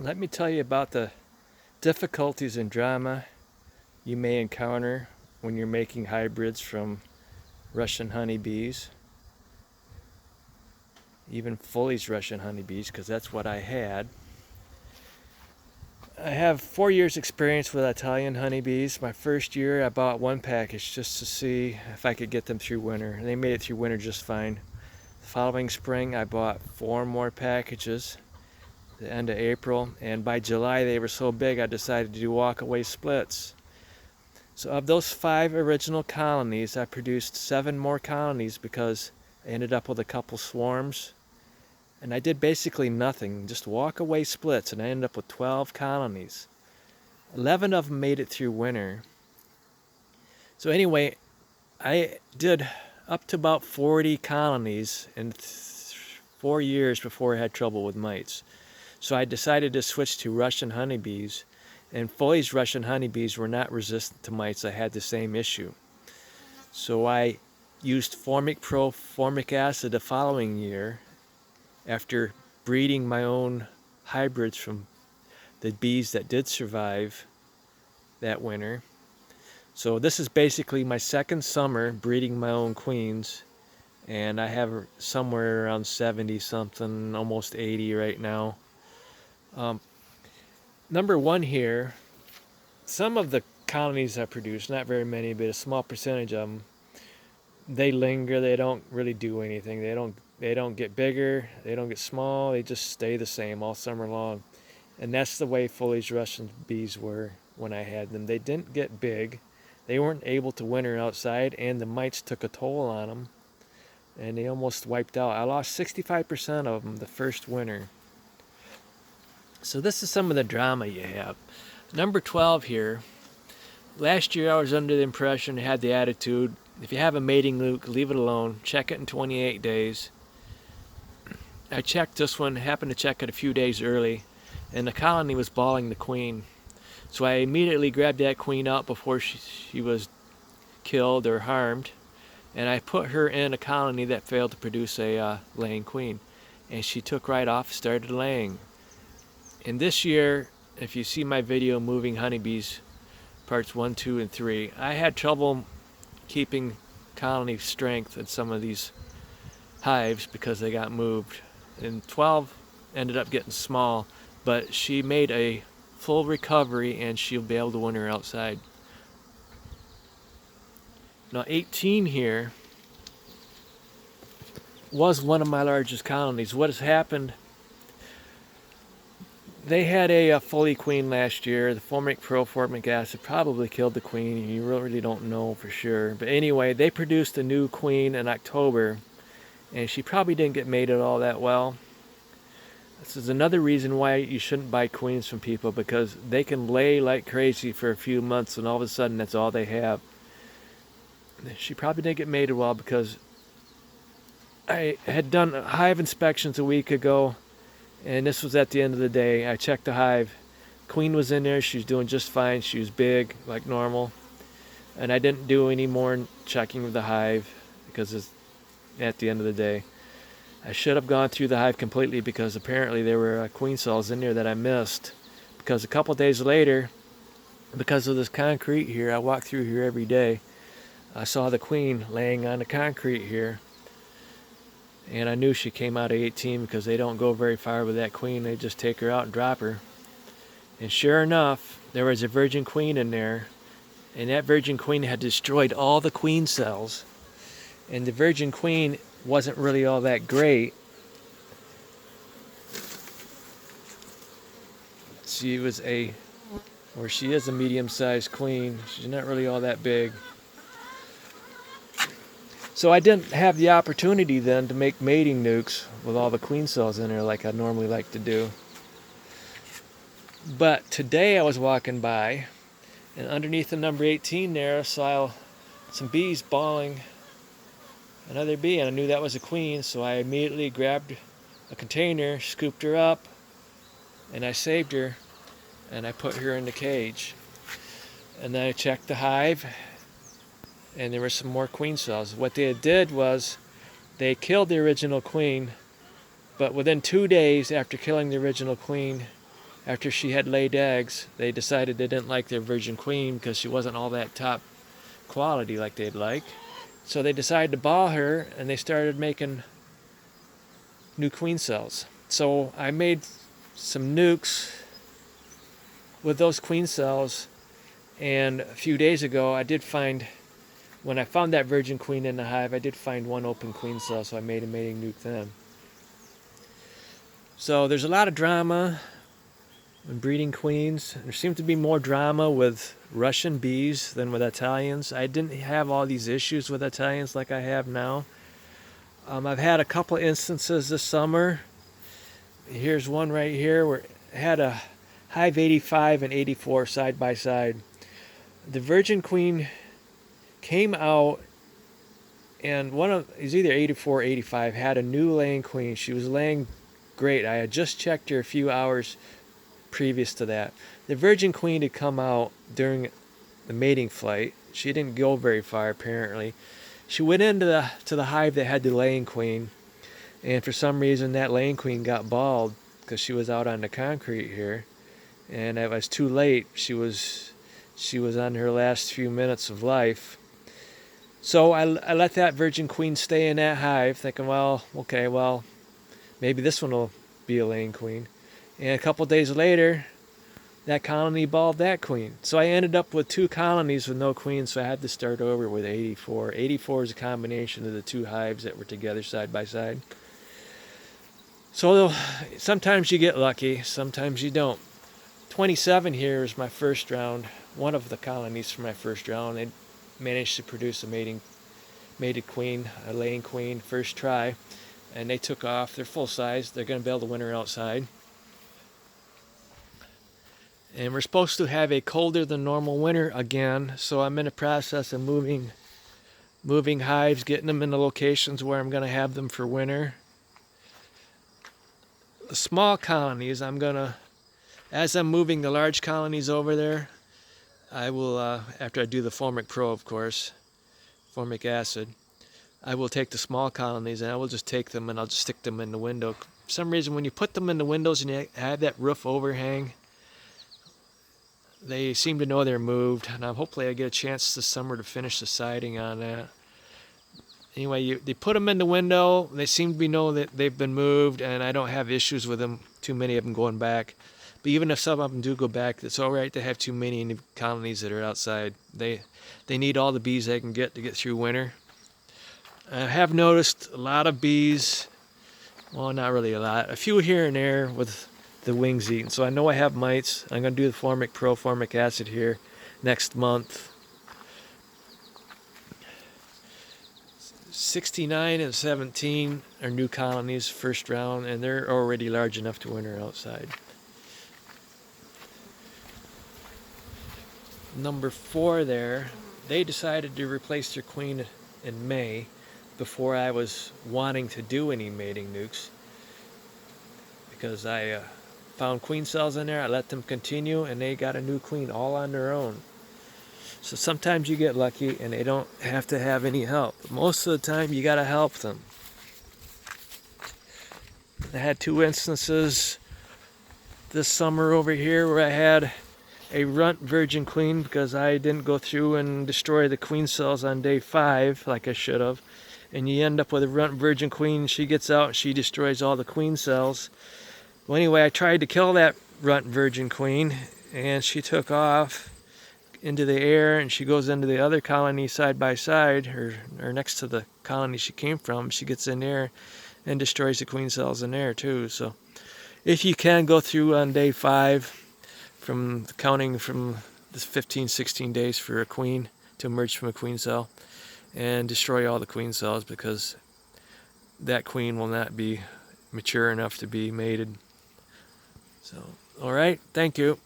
Let me tell you about the difficulties and drama you may encounter when you're making hybrids from Russian honeybees, even Foley's Russian honeybees, because that's what I had. I have 4 years experience with Italian honeybees. My first year I bought one package just to see if I could get them through winter, and they made it through winter just fine. The following spring I bought 4 more packages, the end of April, and by July they were so big I decided to do walk-away splits. So of those 5 original colonies, I produced 7 more colonies because I ended up with a couple swarms. And I did basically nothing, just walk-away splits, and I ended up with 12 colonies. 11 of them made it through winter. So anyway, I did up to about 40 colonies in 4 years before I had trouble with mites. So I decided to switch to Russian honeybees, and Foley's Russian honeybees were not resistant to mites. I had the same issue. So I used Formic Pro formic acid the following year after breeding my own hybrids from the bees that did survive that winter. So this is basically my second summer breeding my own queens, and I have somewhere around 70 something, almost 80 right now. Number one here, some of the colonies I produce, not very many, but a small percentage of them, they linger. They don't really do anything. They don't get bigger. They don't get small. They just stay the same all summer long. And that's the way Foley's Russian bees were when I had them. They didn't get big. They weren't able to winter outside, and the mites took a toll on them, and they almost wiped out. I lost 65% of them the first winter. So this is some of the drama you have. Number 12 here. Last year I was under the impression, had the attitude, if you have a mating nuke, leave it alone. Check it in 28 days. I checked this one, happened to check it a few days early, and the colony was balling the queen. So I immediately grabbed that queen out before she was killed or harmed, and I put her in a colony that failed to produce a laying queen. And she took right off, started laying. And this year, if you see my video moving honeybees, parts 1, 2, and 3, I had trouble keeping colony strength in some of these hives because they got moved. And 12 ended up getting small, but she made a full recovery and she'll be able to winter outside. Now 18 here was one of my largest colonies. What has happened, they had a Foley queen last year. The Formic Pro formic acid probably killed the queen. You really don't know for sure. But anyway, they produced a new queen in October, and she probably didn't get mated all that well. This is another reason why you shouldn't buy queens from people, because they can lay like crazy for a few months, and all of a sudden that's all they have. She probably didn't get mated well because I had done hive inspections a week ago, and this was at the end of the day. I checked the hive. Queen was in there. She was doing just fine. She was big, like normal. And I didn't do any more checking with the hive because it's at the end of the day. I should have gone through the hive completely because apparently there were queen cells in there that I missed. Because a couple days later, because of this concrete here, I walk through here every day. I saw the queen laying on the concrete here. And I knew she came out of 18 because they don't go very far with that queen. They just take her out and drop her. And sure enough, there was a virgin queen in there. And that virgin queen had destroyed all the queen cells. And the virgin queen wasn't really all that great. She is a medium-sized queen. She's not really all that big. So I didn't have the opportunity then to make mating nukes with all the queen cells in there like I normally like to do. But today I was walking by, and underneath the number 18 there I saw some bees balling another bee, and I knew that was a queen, so I immediately grabbed a container, scooped her up, and I saved her, and I put her in the cage. And then I checked the hive, and there were some more queen cells. What they did was they killed the original queen, but within 2 days after killing the original queen, after she had laid eggs, they decided they didn't like their virgin queen because she wasn't all that top quality like they'd like. So they decided to ball her, and they started making new queen cells. So I made some nukes with those queen cells, and a few days ago I did find, when I found that virgin queen in the hive, I did find one open queen cell, so I made a mating nuke then. So there's a lot of drama when breeding queens. There seems to be more drama with Russian bees than with Italians. I didn't have all these issues with Italians like I have now. I've had a couple instances this summer. Here's one right here where I had a hive 85 and 84 side by side. The virgin queen came out, and one of, it was either 84 or 85, had a new laying queen. She was laying great. I had just checked her a few hours previous to that. The virgin queen had come out during the mating flight. She didn't go very far apparently. She went into the hive that had the laying queen, and for some reason that laying queen got bald because she was out on the concrete here, and it was too late. She was on her last few minutes of life. So I let that virgin queen stay in that hive, thinking, well, okay, well, maybe this one will be a laying queen. And a couple days later, that colony balled that queen. So I ended up with 2 colonies with no queen, so I had to start over with 84. 84 is a combination of the 2 hives that were together side by side. So sometimes you get lucky, sometimes you don't. 27 here is my first round, one of the colonies from my first round. They managed to produce a mated queen, a laying queen, first try, and they took off. They're full size. They're going to be able to winter outside. And we're supposed to have a colder than normal winter again, so I'm in the process of moving hives, getting them in the locations where I'm going to have them for winter. The small colonies, as I'm moving the large colonies over there, I will, after I do the Formic Pro, of course, formic acid, I will take the small colonies and I will just take them and I'll just stick them in the window. For some reason, when you put them in the windows and you have that roof overhang, they seem to know they're moved. Now, hopefully I get a chance this summer to finish the siding on that. Anyway, they put them in the window. They seem to know that they've been moved, and I don't have issues with them, too many of them going back. But even if some of them do go back, it's all right to have too many in the colonies that are outside. They need all the bees they can get to get through winter. I have noticed a lot of bees, well, not really a lot, a few here and there with the wings eaten. So I know I have mites. I'm going to do the Formic Pro formic acid here next month. 69 and 17 are new colonies, first round, and they're already large enough to winter outside. Number 4 there, they decided to replace their queen in May before I was wanting to do any mating nukes, because I found queen cells in there. I let them continue, and they got a new queen all on their own. So sometimes you get lucky and they don't have to have any help. Most of the time you got to help them. I had 2 instances this summer over here where I had a runt virgin queen because I didn't go through and destroy the queen cells on day 5 like I should have. And you end up with a runt virgin queen. She gets out and she destroys all the queen cells. Well, anyway, I tried to kill that runt virgin queen, and she took off into the air, and she goes into the other colony side by side, or next to the colony she came from. She gets in there and destroys the queen cells in there too. So if you can go through on day 5, from counting from the 15-16 days for a queen to emerge from a queen cell, and destroy all the queen cells, because that queen will not be mature enough to be mated. So, all right, thank you.